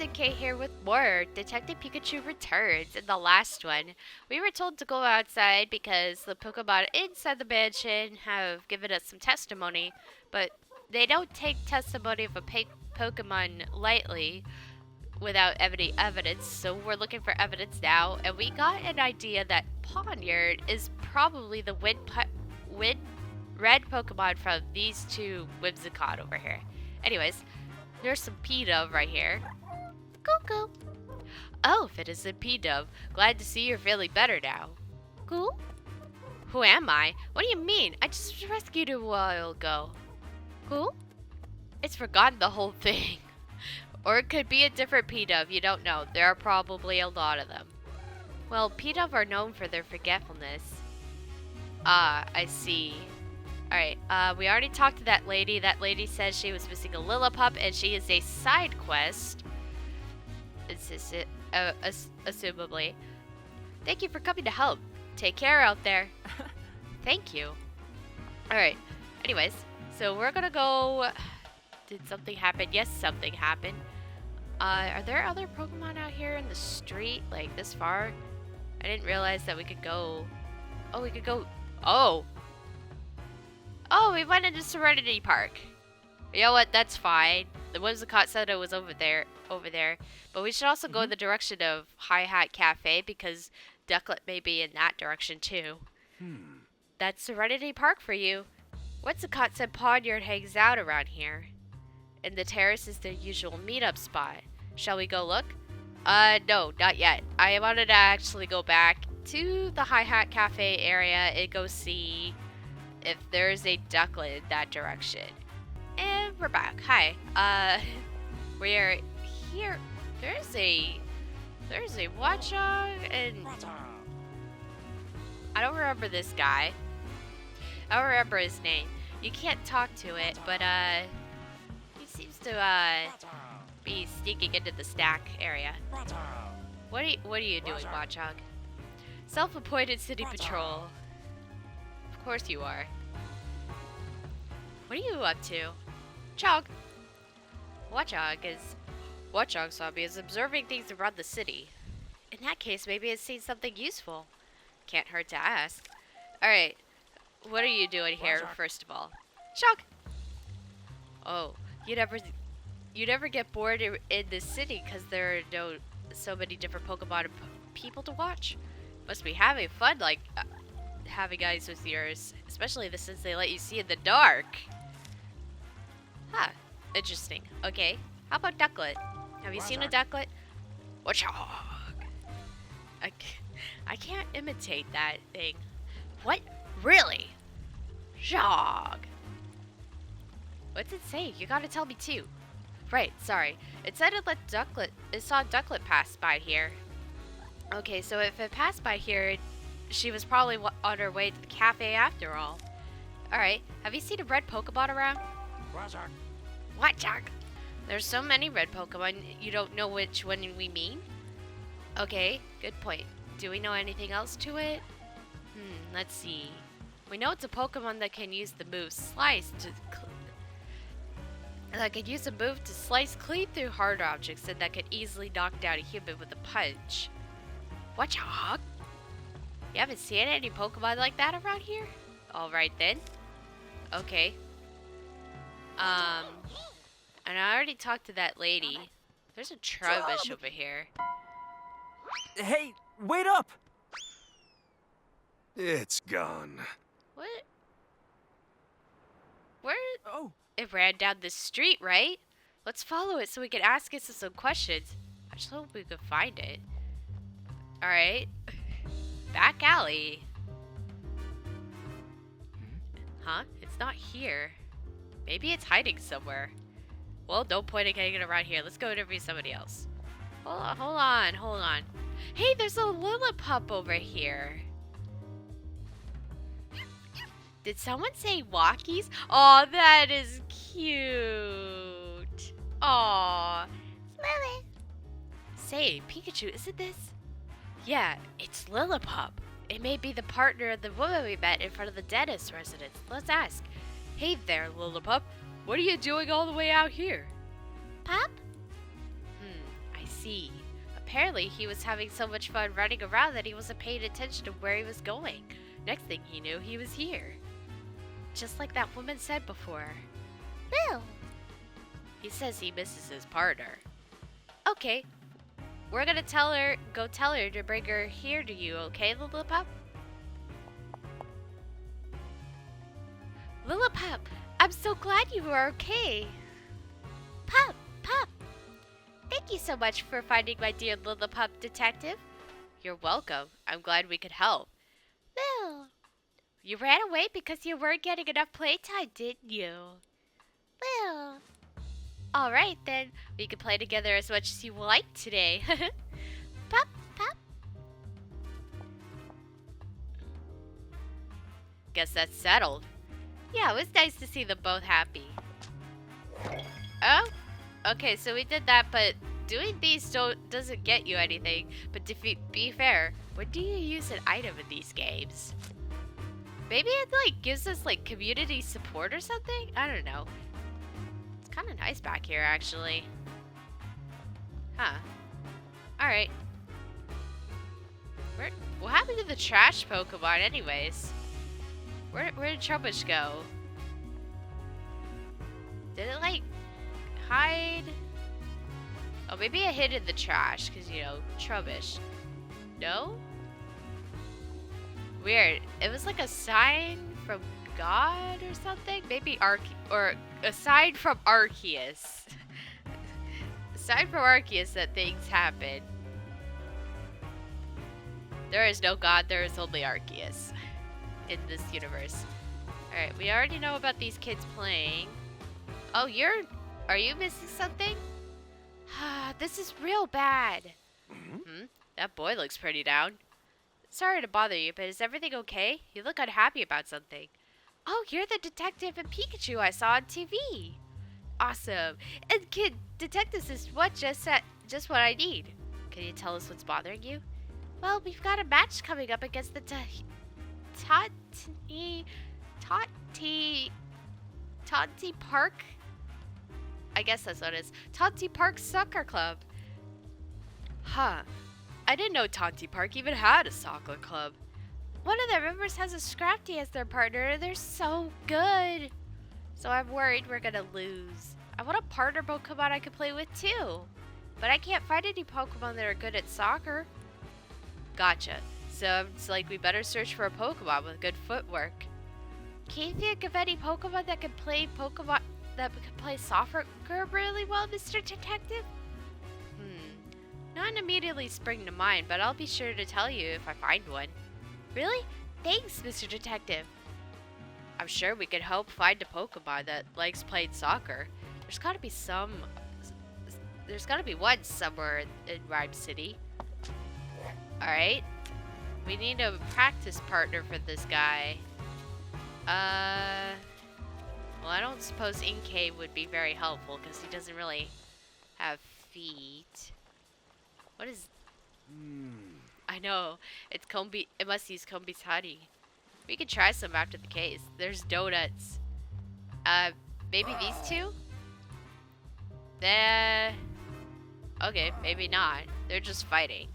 Captain K here with more Detective Pikachu Returns. In the last one, we were told to go outside because the Pokemon inside the mansion have given us some testimony, but they don't take testimony of a Pokemon lightly without any evidence, so we're looking for evidence now, and we got an idea that Pawniard is probably the red Pokemon from these two Whimsicott over here. Anyways, there's some P-Dove right here. Cuckoo. Oh, if it isn't P-Dove. Glad to see you're feeling better now. Cool? Who am I? What do you mean? I just rescued you a while ago. Cool? It's forgotten the whole thing. Or it could be a different P-Dove, you don't know. There are probably a lot of them. Well, P-Dove are known for their forgetfulness. Ah, I see. Alright, we already talked to that lady. That lady says she was missing a Lillipup, and she is a side quest. Assumably. Thank you for coming to help. Take care out there. Thank you. Alright, anyways, so we're gonna go... Did something happen? Yes, something happened. Are there other Pokemon out here in the street, like this far? I didn't realize that we could go... Oh, we could go... Oh! Oh, we went into Serenity Park. You know what? That's fine. The Whimsicott said it was over there. But we should also go in the direction of Hi-Hat Cafe because Ducklet may be in that direction too. That's Serenity Park for you. Whimsicott said Pawniard hangs out around here. And the terrace is their usual meetup spot. Shall we go look? No, not yet. I wanted to actually go back to the Hi-Hat Cafe area and go see if there's a Ducklet in that direction. And we're back. Hi. We're here. There's a Watchog and I don't remember this guy. I don't remember his name. You can't talk to it, but he seems to be sneaking into the stack area. What are you doing, Watchog? Self-appointed city patrol. Of course you are. What are you up to? Chog. Watchog's hobby is observing things around the city. In that case, maybe it's seen something useful. Can't hurt to ask. Alright, what are you doing here, first of all? Chog! Oh, you never get bored in this city because there are so many different Pokemon and people to watch. Must be having fun, like having eyes with yours, especially since they let you see in the dark. Huh, interesting. Okay, how about Ducklet? Have you seen a Ducklet? Watchog! I can't imitate that thing. What? Really? Jog! What's it say? You gotta tell me too. Right, sorry. It said it saw Ducklet pass by here. Okay, so if it passed by here, she was probably on her way to the cafe after all. Alright, have you seen a red Pokemon around? Watchog! There's so many red Pokemon, you don't know which one we mean? Okay, good point. Do we know anything else to it? Let's see. We know it's a Pokemon that can use the move Slice to slice clean through hard objects and that can easily knock down a human with a punch. Watchog! You haven't seen any Pokemon like that around here? Alright then. Okay. And I already talked to that lady. There's a Trubbish over here. Hey, wait up! It's gone. What? Where? Oh. It ran down the street, right? Let's follow it so we can ask it some questions. I just hope we can find it. Alright. Back alley. Huh? It's not here. Maybe it's hiding somewhere. Well, no point in getting it around here. Let's go interview somebody else. Hold on. Hey, there's a Lillipup over here. Did someone say walkies? Oh, that is cute. Aw. Lily. Say, Pikachu, isn't this? Yeah, it's Lillipup. It may be the partner of the woman we met in front of the dentist residence. Let's ask. Hey there, Lillipup. What are you doing all the way out here? Pup? I see. Apparently, he was having so much fun running around that he wasn't paying attention to where he was going. Next thing he knew, he was here. Just like that woman said before. Bill! He says he misses his partner. Okay. We're gonna go tell her to bring her here to you, okay, Lillipup? Lillipup, I'm so glad you are okay. Pup! Thank you so much for finding my dear Lillipup, Detective. You're welcome. I'm glad we could help. Lil, you ran away because you weren't getting enough playtime, didn't you? Lil. Alright then, we can play together as much as you like today. Pup. Guess that's settled. Yeah, it was nice to see them both happy. Oh? Okay, so we did that, but doing these doesn't get you anything. But to be fair, when do you use an item in these games? Maybe it like gives us like community support or something? I don't know. It's kind of nice back here actually. Huh. Alright. What happened to the trash Pokemon anyways? Where did Trubbish go? Did it like hide? Oh, maybe I hid in the trash because, you know, Trubbish. No? Weird. It was like a sign from God or something? Maybe or a sign from Arceus. A sign from Arceus that things happen. There is no God, there is only Arceus in this universe. Alright, we already know about these kids playing. Oh, are you missing something? This is real bad. That boy looks pretty down. Sorry to bother you, but is everything okay? You look unhappy about something. Oh, you're the Detective Pikachu I saw on TV. Awesome. And kid, detectives is just what I need. Can you tell us what's bothering you? Well, we've got a match coming up against the Tati Park. I guess that's what it is. Tati Park Soccer Club. Huh. I didn't know Tati Park even had a soccer club. One of their members has a Scrafty as their partner. They're so good. So I'm worried we're gonna lose. I want a partner Pokemon I can play with too. But I can't find any Pokemon that are good at soccer. Gotcha. So it's like we better search for a Pokemon with good footwork. Can you think of any Pokemon that can play soccer really well, Mr. Detective? Not immediately spring to mind, but I'll be sure to tell you if I find one. Really? Thanks, Mr. Detective. I'm sure we can help find a Pokemon that likes playing soccer. There's gotta be one somewhere in Rhyme City. Alright. We need a practice partner for this guy. Well, I don't suppose Inkay would be very helpful because he doesn't really have feet. What is... I know. It's Combi... It must use Combi's honey. We could try some after the case. There's donuts. Maybe these two? Okay, maybe not. They're just fighting.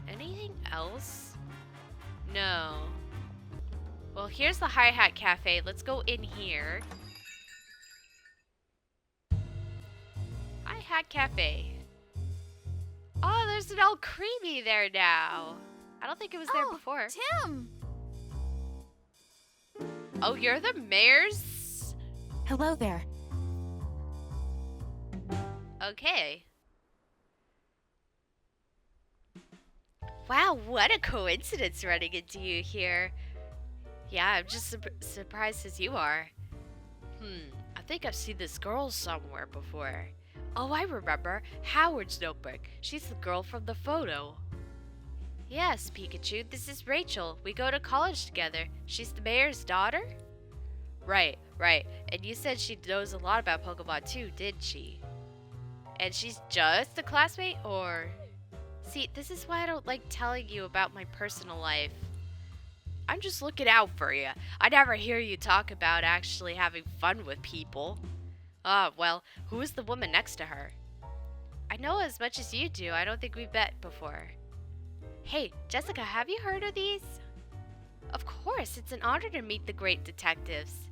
Anything else? No. Well, here's the Hi-Hat Cafe. Let's go in here. Hi-Hat Cafe. Oh, there's an old Creamy there now. I don't think it was there before. Tim! Oh, you're the mayor's? Hello there. Okay. Wow, what a coincidence running into you here. Yeah, I'm just surprised as you are. I think I've seen this girl somewhere before. Oh, I remember. Howard's notebook. She's the girl from the photo. Yes, Pikachu, this is Rachel. We go to college together. She's the mayor's daughter? Right. And you said she knows a lot about Pokemon too, didn't she? And she's just a classmate, or... See, this is why I don't like telling you about my personal life. I'm just looking out for you. I never hear you talk about actually having fun with people. Ah, well, who is the woman next to her? I know as much as you do. I don't think we've met before. Hey, Jessica, have you heard of these? Of course, it's an honor to meet the great detectives.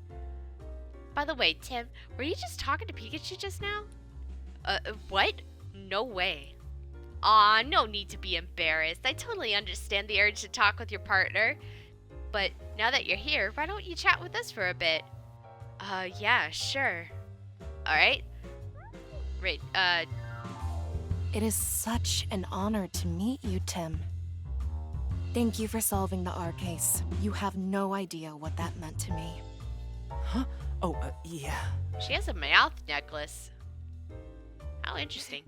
By the way, Tim, were you just talking to Pikachu just now? What? No way. Aw, no need to be embarrassed. I totally understand the urge to talk with your partner. But now that you're here, why don't you chat with us for a bit? Yeah, sure. Alright. Right, It is such an honor to meet you, Tim. Thank you for solving the R case. You have no idea what that meant to me. Huh? Oh, yeah. she has a mouth necklace. How interesting.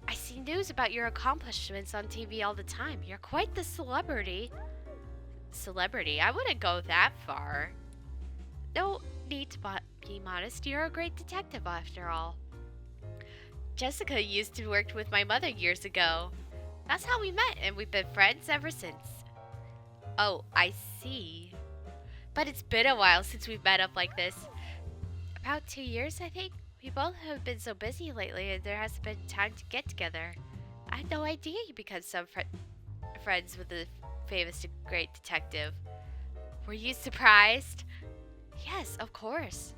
I see news about your accomplishments on TV all the time. You're quite the celebrity. Celebrity? I wouldn't go that far. No need to be modest. You're a great detective after all. Jessica used to work with my mother years ago. That's how we met, and we've been friends ever since. Oh, I see. But it's been a while since we've met up like this. About 2 years, I think. We both have been so busy lately, and there hasn't been time to get together. I had no idea you became some friends with the famous great detective. Were you surprised? Yes, of course.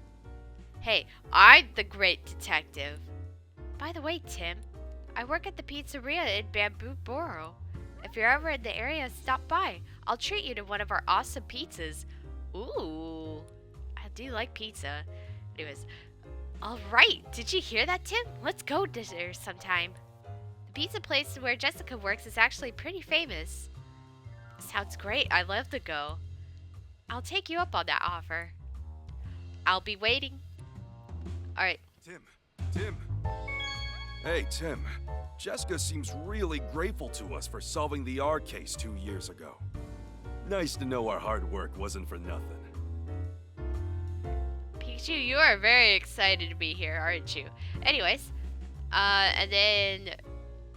Hey, I'm the great detective. By the way, Tim, I work at the pizzeria in Bamboo Borough. If you're ever in the area, stop by. I'll treat you to one of our awesome pizzas. Ooh, I do like pizza. Anyways, alright, did you hear that, Tim? Let's go dinner sometime. The pizza place where Jessica works is actually pretty famous. Sounds great, I'd love to go. I'll take you up on that offer. I'll be waiting. Alright. Tim. Hey, Tim. Jessica seems really grateful to us for solving the R case 2 years ago. Nice to know our hard work wasn't for nothing. Pikachu, you are very excited to be here, aren't you? Anyways, and then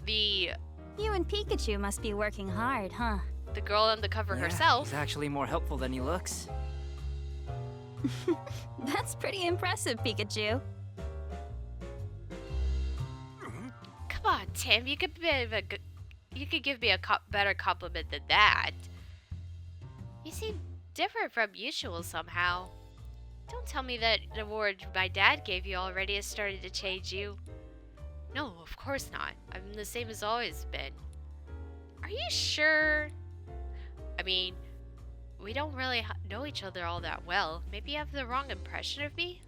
You and Pikachu must be working hard, huh? the girl on the cover Yeah, herself. He's actually more helpful than he looks. That's pretty impressive, Pikachu. Come on, Tim, you could give me a better compliment than that. You seem different from usual somehow. Don't tell me that the award my dad gave you already has started to change you. No, of course not. I'm the same as always been. Are you sure? I mean, we don't really know each other all that well. Maybe you have the wrong impression of me?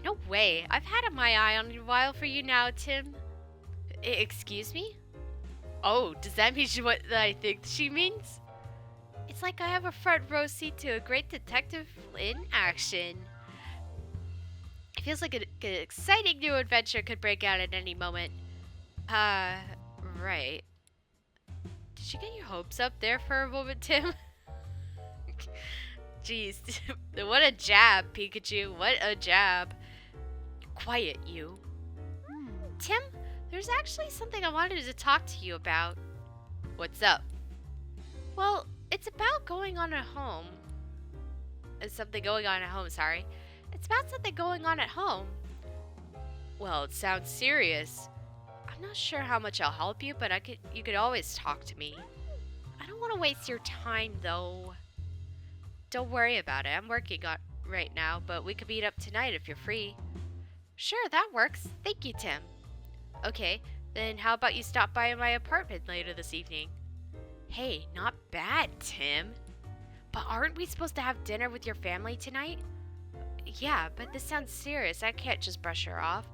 No way. I've had my eye on you a while for you now, Tim. Excuse me? Oh, does that mean what I think she means? It's like I have a front row seat to a great detective in action. It feels like an exciting new adventure could break out at any moment. Right. Did you get your hopes up there for a moment, Tim? Jeez. What a jab, Pikachu. What a jab. Quiet, you. Tim, there's actually something I wanted to talk to you about. What's up? Well, it's about going on at home. Something going on at home, sorry. It's about something going on at home. Well, it sounds serious. I'm not sure how much I'll help you, but you could always talk to me. I don't want to waste your time, though. Don't worry about it. I'm working on right now, but we could meet up tonight if you're free. Sure, that works. Thank you, Tim. Okay, then how about you stop by my apartment later this evening? Hey, not bad, Tim. But aren't we supposed to have dinner with your family tonight? Yeah, but this sounds serious. I can't just brush her off.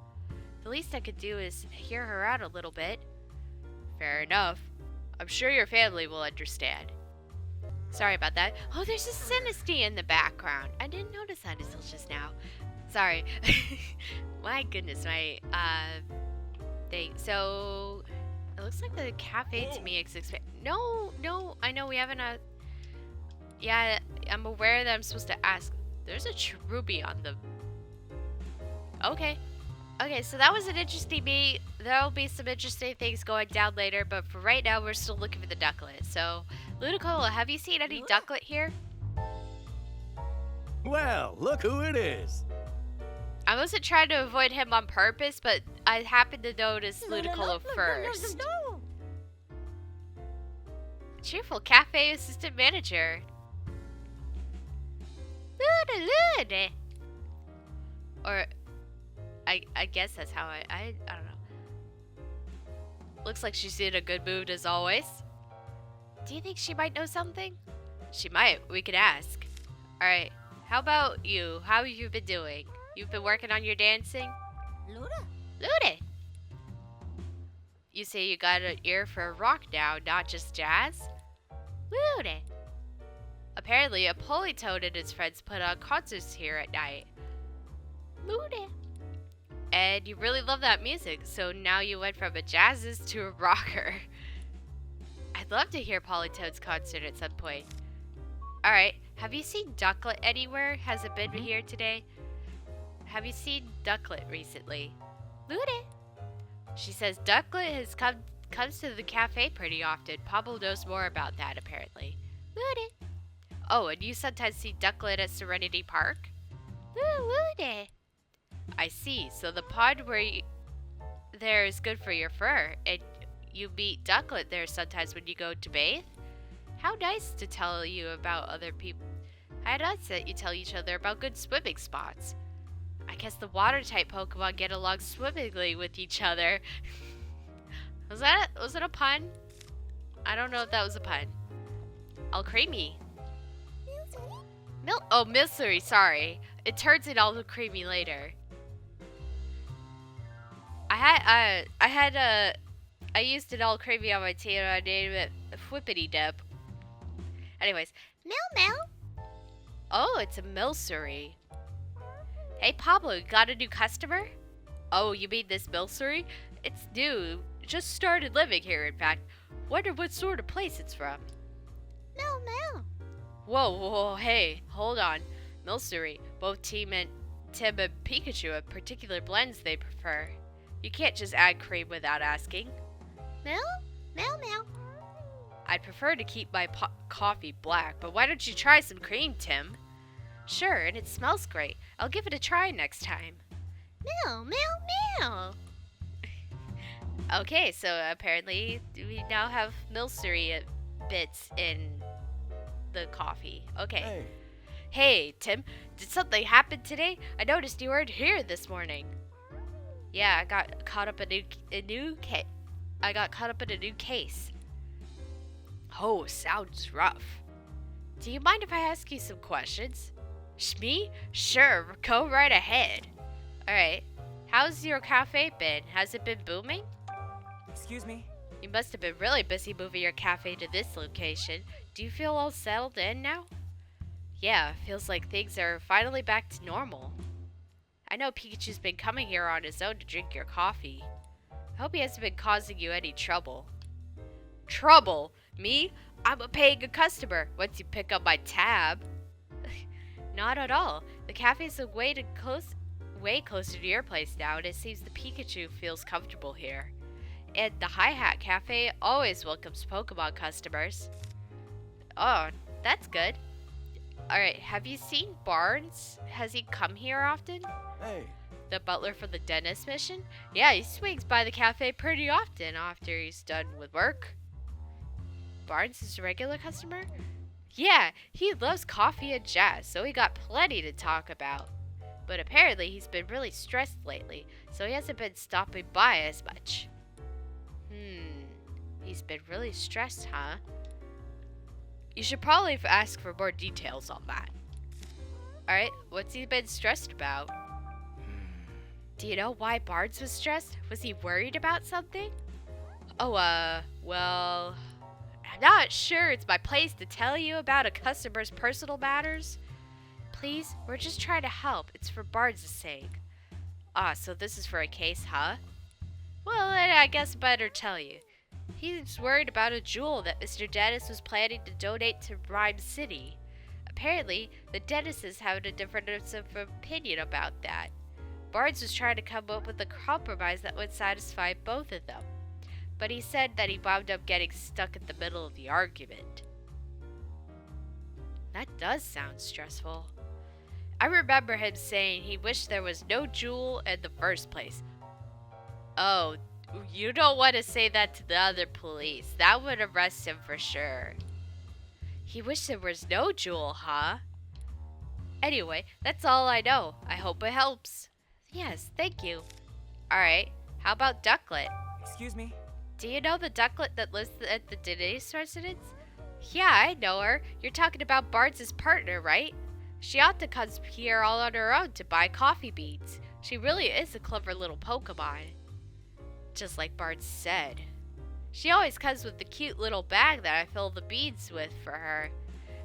The least I could do is hear her out a little bit. Fair enough. I'm sure your family will understand. Sorry about that. Oh, there's a Sinisty in the background. I didn't notice that until just now. Sorry. My goodness, my thing. So it looks like the cafe to me is No, I know we haven't yeah, I'm aware that I'm supposed to ask. There's a Cherubi on the Okay, so that was an interesting meet. There'll be some interesting things going down later, but for right now, we're still looking for the ducklet. So, Ludicolo, have you seen any ducklet here? Well, look who it is. I wasn't trying to avoid him on purpose, but I happened to notice Ludicolo first. Cheerful cafe assistant manager. Luda. Or, I guess that's how I don't know. Looks like she's in a good mood as always. Do you think she might know something? She might. We could ask. Alright, how about you? How have you been doing? You've been working on your dancing? Luda. You say you got an ear for rock now, not just jazz? Luda. Apparently, a Polytoad and his friends put on concerts here at night. Luda. And you really love that music, so now you went from a jazzist to a rocker. I'd love to hear Polytoad's concert at some point. Alright, have you seen Ducklet anywhere? Has it been here today? Have you seen Ducklet recently? Luda. She says Ducklet comes to the cafe pretty often. Pablo knows more about that, apparently. Luda. Oh, and you sometimes see Ducklet at Serenity Park? Luda. I see. So the pond there is good for your fur, and you meet Ducklet there sometimes when you go to bathe? How nice to tell you about other people. How nice that you tell each other about good swimming spots. I guess the water-type Pokemon get along swimmingly with each other. Was it a pun? I don't know if that was a pun. All creamy. Misery, sorry. It turns it all creamy later. I used it all creamy on my tea and I named it Whippity Dip. Anyways. Mel. Oh, it's a milcery. Hey Pablo, got a new customer? Oh, you mean this milcery? It's new. Just started living here, in fact. Wonder what sort of place it's from. Mel. Whoa, hey, hold on. Milcery, both Tim and Pikachu have particular blends they prefer. You can't just add cream without asking. Mel. I'd prefer to keep my coffee black, but why don't you try some cream, Tim? Sure, and it smells great. I'll give it a try next time. Mel. Okay, so apparently we now have milcery bits in the coffee. Okay. Hey, Tim, did something happen today? I noticed you weren't here this morning. Yeah, I got caught up in a new case. Oh, sounds rough. Do you mind if I ask you some questions? Me? Sure, go right ahead. Alright, how's your cafe been? Has it been booming? Excuse me? You must have been really busy moving your cafe to this location. Do you feel all settled in now? Yeah, feels like things are finally back to normal. I know Pikachu's been coming here on his own to drink your coffee. I hope he hasn't been causing you any trouble. Trouble? Me? I'm a paying customer once you pick up my tab. Not at all. The cafe's way closer to your place now, and it seems the Pikachu feels comfortable here. And the Hi-Hat Cafe always welcomes Pokemon customers. Oh, that's good. Alright, have you seen Barnes? Has he come here often? Hey. The butler for the dentist mission? Yeah, he swings by the cafe pretty often after he's done with work. Barnes is a regular customer? Yeah, he loves coffee and jazz, so we got plenty to talk about. But apparently he's been really stressed lately, so he hasn't been stopping by as much. He's been really stressed, huh? You should probably ask for more details on that. Alright, what's he been stressed about? Do you know why Barnes was stressed? Was he worried about something? Oh, well, I'm not sure it's my place to tell you about a customer's personal matters. Please, we're just trying to help. It's for Barnes' sake. Ah, so this is for a case, huh? Well, then I guess I better tell you. He's worried about a jewel that Mr. Dennis was planning to donate to Rhyme City. Apparently, the Dennises have a difference of opinion about that. Barnes was trying to come up with a compromise that would satisfy both of them. But he said that he wound up getting stuck in the middle of the argument. That does sound stressful. I remember him saying he wished there was no jewel in the first place. Oh, you don't want to say that to the other police. That would arrest him for sure. He wished there was no jewel, huh? Anyway, that's all I know. I hope it helps. Yes, thank you. Alright, how about Ducklet? Excuse me? Do you know the Ducklet that lives at the Denise residence? Yeah, I know her. You're talking about Barnes' partner, right? She ought to come here all on her own to buy coffee beans. She really is a clever little Pokemon. Just like Barnes said. She always comes with the cute little bag that I fill the beans with for her.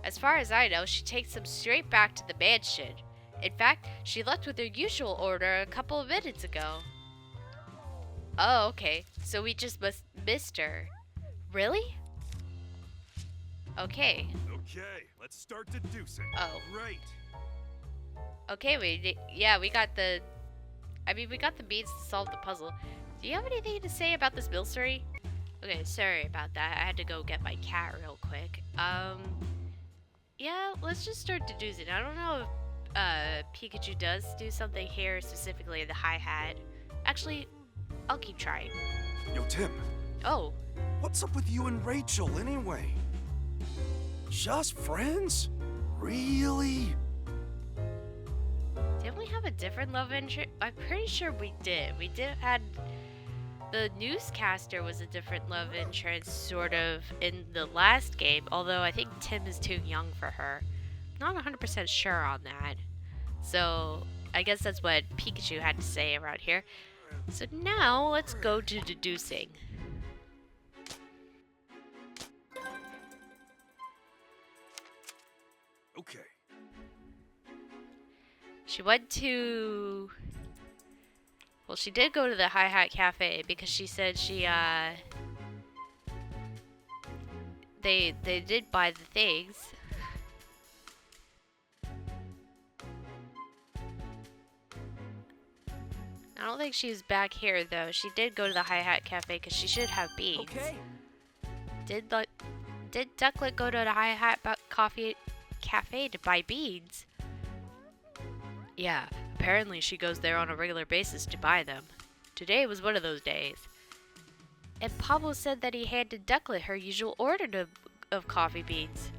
As far as I know, she takes them straight back to the mansion. In fact, she left with her usual order a couple of minutes ago. Oh, okay. So we just missed her. Really? Okay. Okay, let's start deducing. Oh. Right. Okay, we got the... we got the beads to solve the puzzle. Do you have anything to say about this mill story? Okay, sorry about that. I had to go get my cat real quick. Yeah, let's just start deducing. I don't know if Pikachu does do something here, specifically the hi-hat. Actually, I'll keep trying. Yo, Tim, Oh, what's up with you and Rachel anyway? Just friends? Really? didn't we have a different love interest? I'm pretty sure we did. We did had... The newscaster was a different love interest, sort of, in the last game, although I think Tim is too young for her. Not 100% sure on that. So, I guess that's what Pikachu had to say around here. So now, let's go to deducing. Okay. She went to... Well, she did go to the Hi-Hat Cafe because she said she, They did buy the things. I don't think she's back here, though. She did go to the Hi-Hat Cafe because she should have beans. Okay. Did Ducklet go to the Hi-Hat Coffee Cafe to buy beans? Yeah, apparently she goes there on a regular basis to buy them. Today was one of those days. And Pablo said that he handed Ducklet her usual order of coffee beans.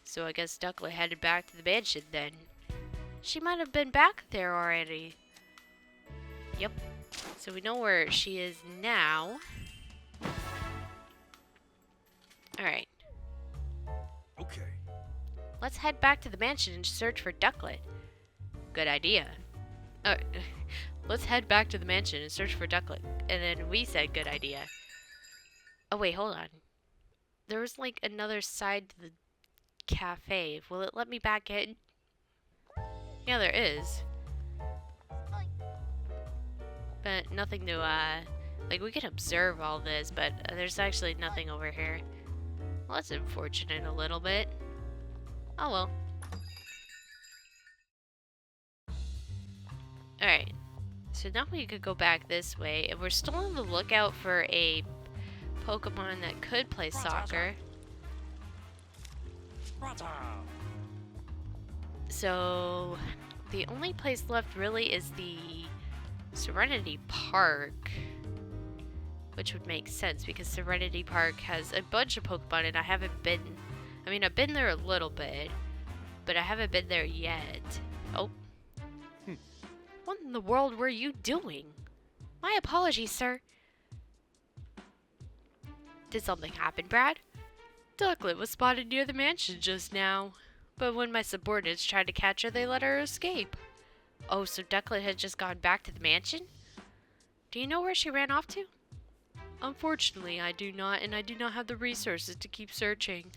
So I guess Ducklet headed back to the mansion then. She might have been back there already. Yep. So we know where she is now. Alright. Okay. Let's head back to the mansion and search for Ducklet. Good idea. Let's head back to the mansion and search for Ducklet. And then we said good idea. Oh wait, hold on. There was like another side to the cafe. Will it let me back in? Yeah, there is. But nothing to, like we can observe all this, but there's actually nothing over here. Well, that's unfortunate a little bit. Oh well. Alright, so now we could go back this way, and we're still on the lookout for a Pokemon that could play soccer. So, the only place left really is the Serenity Park, which would make sense because Serenity Park has a bunch of Pokemon, and I haven't been, I've been there a little bit, but I haven't been there yet. Oh. What in the world were you doing? My apologies, sir. Did something happen, Brad? Ducklet was spotted near the mansion just now, but when my subordinates tried to catch her, they let her escape. Oh, so Ducklet had just gone back to the mansion? Do you know where she ran off to? Unfortunately, I do not, and I do not have the resources to keep searching.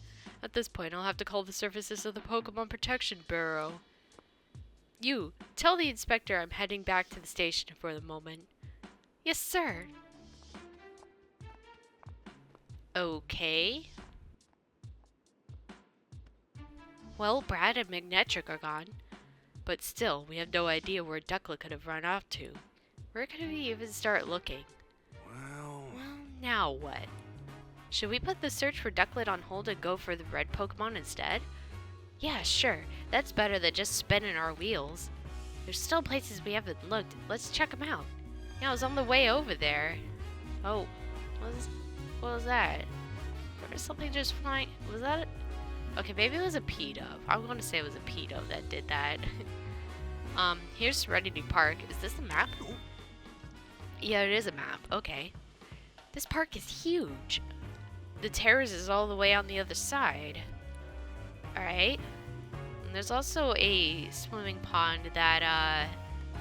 At this point, I'll have to call the services of the Pokemon Protection Bureau. You, tell the inspector I'm heading back to the station for the moment. Yes, sir. Okay. Well, Brad and Magnetric are gone. But still, we have no idea where Ducklet could have run off to. Where could we even start looking? Well, Now what? Should we put the search for Ducklet on hold and go for the red Pokemon instead? Yeah, sure. That's better than just spinning our wheels. There's still places we haven't looked. Let's check them out. Yeah, I was on the way over there. Oh, what was that? There was something just flying. Was that it? Okay, maybe it was a P-dove. I'm going to say it was a P-dove that did that. Here's Serenity Park. Is this the map? Yeah, it is a map. Okay. This park is huge. The terrace is all the way on the other side. Alright. And there's also a swimming pond that,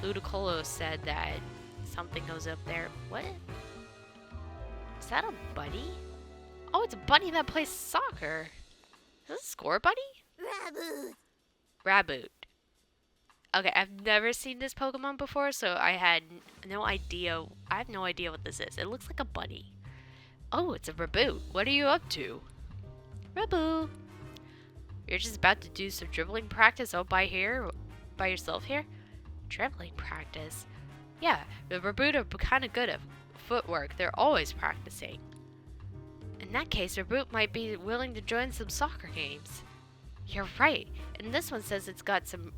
Ludicolo said that something goes up there. What? Is that a bunny? Oh, it's a bunny that plays soccer. Is this a score bunny? Raboot. Okay, I've never seen this Pokemon before, so I had no idea. I have no idea what this is. It looks like a bunny. Oh, it's a Raboot. What are you up to? Raboot. You're just about to do some dribbling practice all by yourself here? Dribbling practice? Yeah, the Raboot are kind of good at footwork. They're always practicing. In that case, Raboot might be willing to join some soccer games. You're right. And this one says it's got some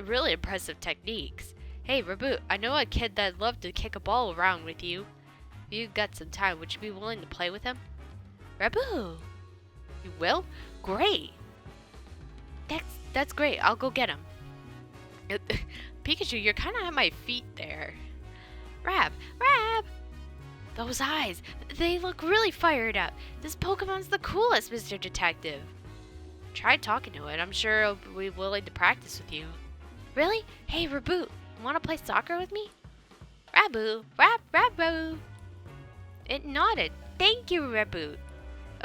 really impressive techniques. Hey, Raboot, I know a kid that'd love to kick a ball around with you. If you got some time, would you be willing to play with him? Raboot! You will? Great! That's great. I'll go get him. Pikachu, you're kind of at my feet there. Rab! Those eyes! They look really fired up. This Pokemon's the coolest, Mr. Detective. Try talking to it. I'm sure it'll be willing to practice with you. Really? Hey, Raboot, you want to play soccer with me? Raboot! Raboot! It nodded. Thank you, Raboot.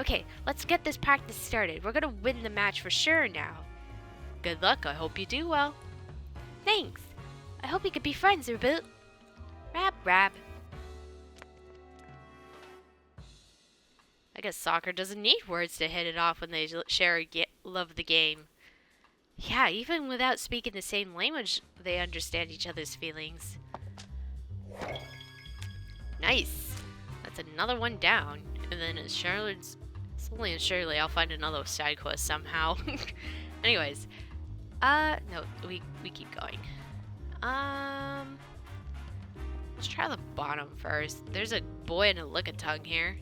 Okay, let's get this practice started. We're gonna win the match for sure now. Good luck. I hope you do well. Thanks. I hope we could be friends, Raboot. Rab. I guess soccer doesn't need words to hit it off when they share a love of the game. Yeah, even without speaking the same language, they understand each other's feelings. Nice. That's another one down. And then slowly and surely I'll find another side quest somehow. Anyways. No, we keep going. Let's try the bottom first. There's a boy and a Lickitung here.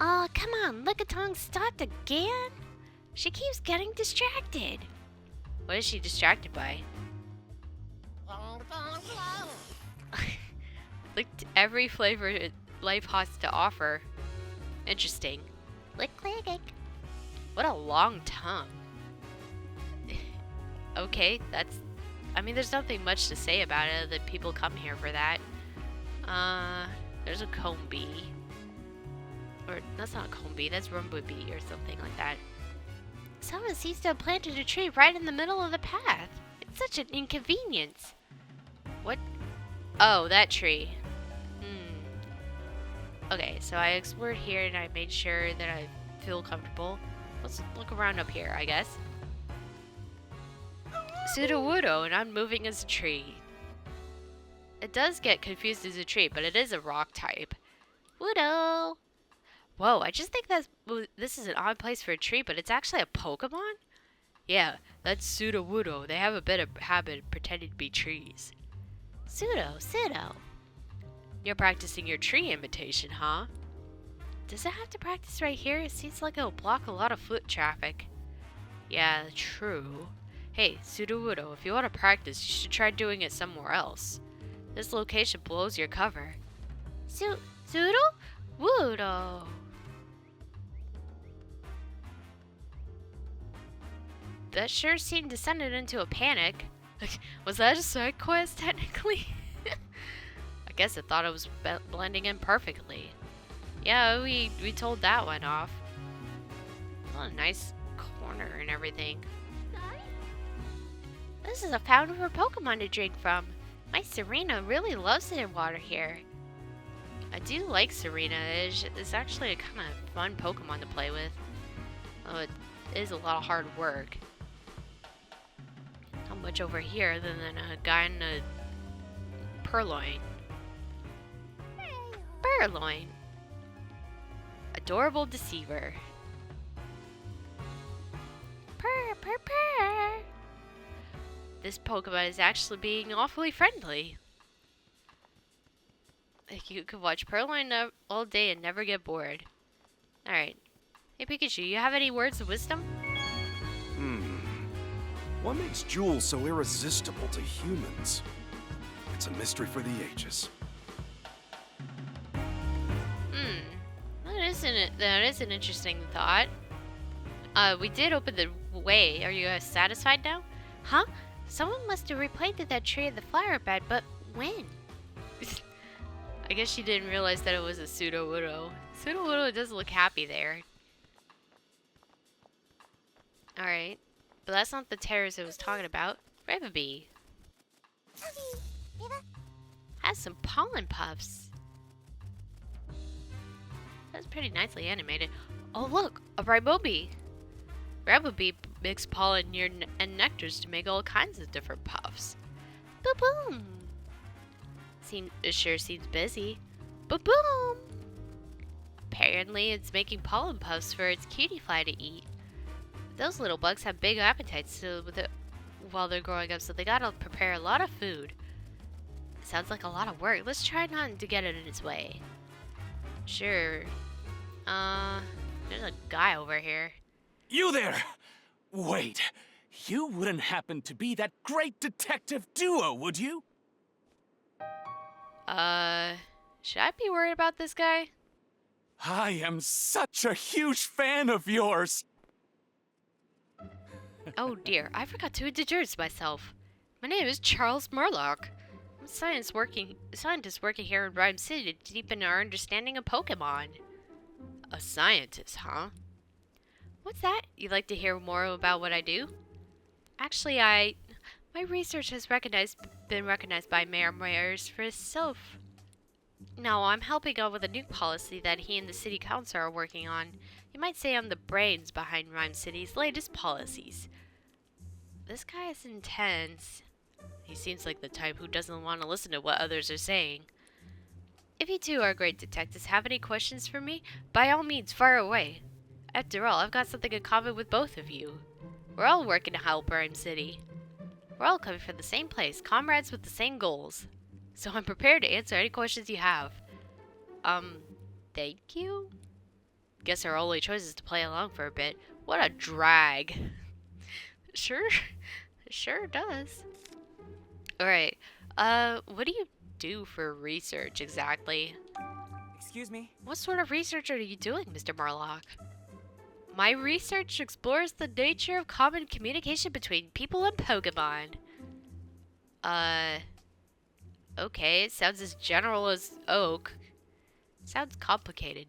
Oh, come on, Lickitung stopped again? She keeps getting distracted. What is she distracted by? Like every flavor life has to offer. Interesting. Lick. What a long tongue. Okay, there's nothing much to say about it, that people come here for that. There's a Combi. Or, that's not a Combi, that's Rumblebee or something like that. Someone seems to have planted a tree right in the middle of the path. It's such an inconvenience. What? Oh, that tree. Okay, so I explored here and I made sure that I feel comfortable. Let's look around up here, I guess. Sudowoodo, and I'm moving as a tree. It does get confused as a tree, but it is a rock type. Woodo! Whoa, I just think this is an odd place for a tree, but it's actually a Pokemon? Yeah, that's Sudowoodo. They have a bit of habit of pretending to be trees. Pseudo. You're practicing your tree imitation, huh? Does it have to practice right here? It seems like it'll block a lot of foot traffic. Yeah, true. Hey, Sudowoodo, if you want to practice, you should try doing it somewhere else. This location blows your cover. Sudowoodo! That sure seemed to send it into a panic. Was that a side quest, technically? I guess it thought it was blending in perfectly. Yeah, we told that one off. Oh, a nice corner and everything. This is a fountain for Pokemon to drink from. My Serena really loves the water here. I do like Serena. It's actually a kind of fun Pokemon to play with. Oh, it is a lot of hard work. Not much over here other than a guy in a Purloin. Purloin. Adorable Deceiver. purr, purr. This Pokemon is actually being awfully friendly. Like you could watch Purrloin all day and never get bored. Alright. Hey Pikachu, you have any words of wisdom? What makes Jules so irresistible to humans? It's a mystery for the ages. That is an interesting thought. We did open the way. Are you guys satisfied now? Huh? Someone must have replanted that tree in the flower bed, but when? I guess she didn't realize that it was a Pseudo-Widow. Pseudo-Widow does look happy there. Alright. But that's not the terrors I was talking about. Revabee has some pollen puffs. That's pretty nicely animated. Oh look, a Ribobee. Ribobee mix pollen and nectars to make all kinds of different puffs. Boom! It sure seems busy. Boom! Apparently, it's making pollen puffs for its cutie fly to eat. Those little bugs have big appetites while they're growing up, so they gotta prepare a lot of food. Sounds like a lot of work. Let's try not to get it in its way. Sure. There's a guy over here. You there! Wait, you wouldn't happen to be that great detective duo, would you? Should I be worried about this guy? I am such a huge fan of yours! Oh dear, I forgot to introduce myself. My name is Charles Murlock. I'm a scientist working here in Rhyme City to deepen our understanding of Pokemon. A scientist, huh? What's that? You'd like to hear more about what I do? Actually, my research has been recognized by Mayor Myers for himself. No, I'm helping out with a new policy that he and the city council are working on. You might say I'm the brains behind Rhyme City's latest policies. This guy is intense. He seems like the type who doesn't want to listen to what others are saying. If you two are great detectives have any questions for me, by all means fire away. After all, I've got something in common with both of you. We're all working to help Rhyme City. We're all coming from the same place, comrades with the same goals. So I'm prepared to answer any questions you have. Thank you? Guess our only choice is to play along for a bit. What a drag. Sure does. Alright, what do you do for research exactly? Excuse me? What sort of research are you doing, Mr. Murlock? My research explores the nature of common communication between people and Pokemon. Okay, it sounds as general as Oak. Sounds complicated.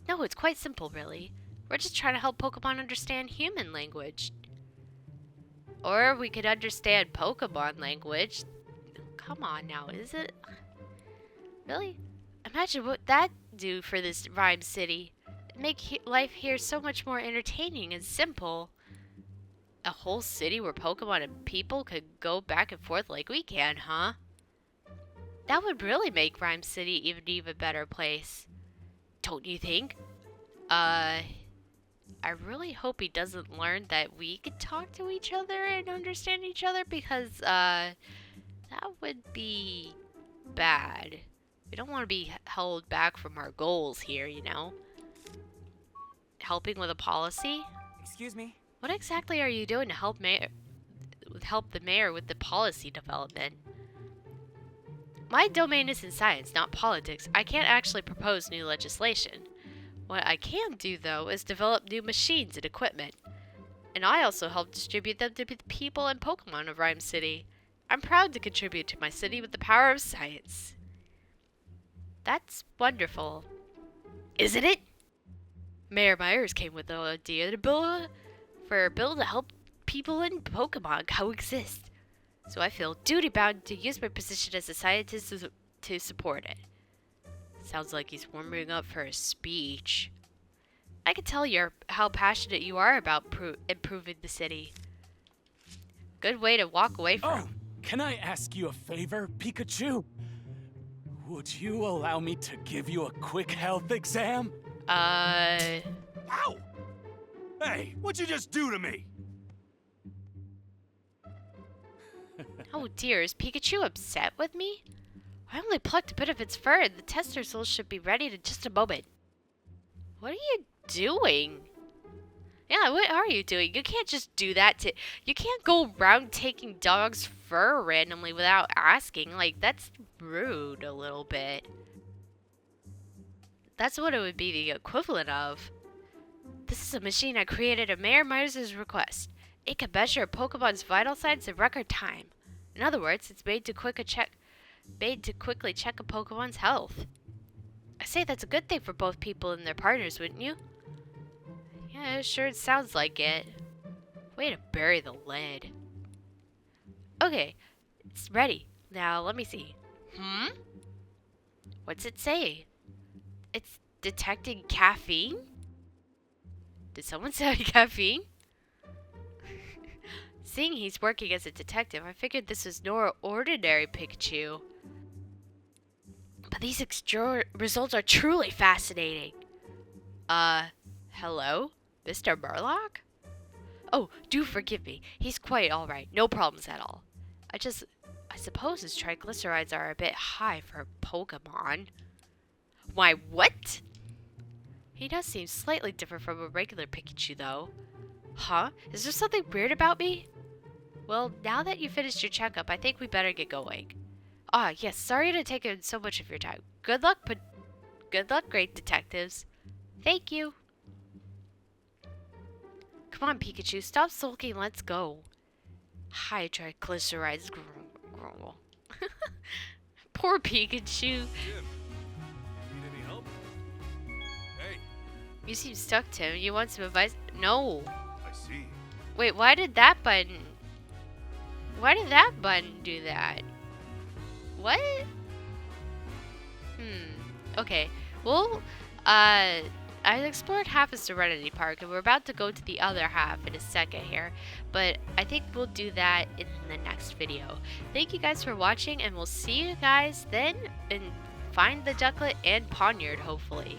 No, it's quite simple, really. We're just trying to help Pokemon understand human language. Or we could understand Pokemon language. Come on now, is it? Really? Imagine what that'd do for this Rhyme City. It'd make life here so much more entertaining and simple. A whole city where Pokemon and people could go back and forth like we can, huh? That would really make Rhyme City an even better place. Don't you think? I really hope he doesn't learn that we could talk to each other and understand each other because, that would be bad. We don't want to be held back from our goals here, you know? Helping with a policy? Excuse me? What exactly are you doing to help the mayor with the policy development? My domain is in science, not politics. I can't actually propose new legislation. What I can do, though, is develop new machines and equipment. And I also help distribute them to the people and Pokemon of Rhyme City. I'm proud to contribute to my city with the power of science. That's wonderful. Isn't it? Mayor Myers came with the idea for a bill to help people and Pokemon coexist. So I feel duty-bound to use my position as a scientist to support it. Sounds like he's warming up for a speech. I can tell how passionate you are about improving the city. Good way to walk away from. Oh, can I ask you a favor, Pikachu? Would you allow me to give you a quick health exam? Ow! Hey, what'd you just do to me? Oh dear, is Pikachu upset with me? I only plucked a bit of its fur, and the test results should be ready in just a moment. What are you doing? Yeah, what are you doing? You can't just do that to... You can't go around taking dogs' fur randomly without asking. Like, that's rude a little bit. That's what it would be the equivalent of. This is a machine I created at Mayor Myers' request. It can measure a Pokemon's vital signs in record time. In other words, it's made to quickly check a Pokemon's health. I say that's a good thing for both people and their partners, wouldn't you? Yeah, sure, it sounds like it. Way to bury the lead. Okay, it's ready. Now, let me see. What's it say? It's detecting caffeine? Did someone say caffeine? Seeing he's working as a detective, I figured this was no ordinary Pikachu. But these results are truly fascinating. Hello? Mr. Murloc? Oh, do forgive me. He's quite alright. No problems at all. I suppose his triglycerides are a bit high for a Pokemon. Why, what? He does seem slightly different from a regular Pikachu, though. Huh? Is there something weird about me? Well, now that you finished your checkup, I think we better get going. Ah, yes, sorry to take so much of your time. Good luck, great detectives. Thank you. Come on, Pikachu, stop sulking, let's go. High triglycerides. Poor Pikachu. Jim, need any help? Hey, You seem stuck, Tim. You want some advice? No. I see. Wait, why did that button do that? What? Okay. Well, I explored half of Serenity Park, and we're about to go to the other half in a second here. But I think we'll do that in the next video. Thank you guys for watching, and we'll see you guys then and find the Ducklet and Poniard, hopefully.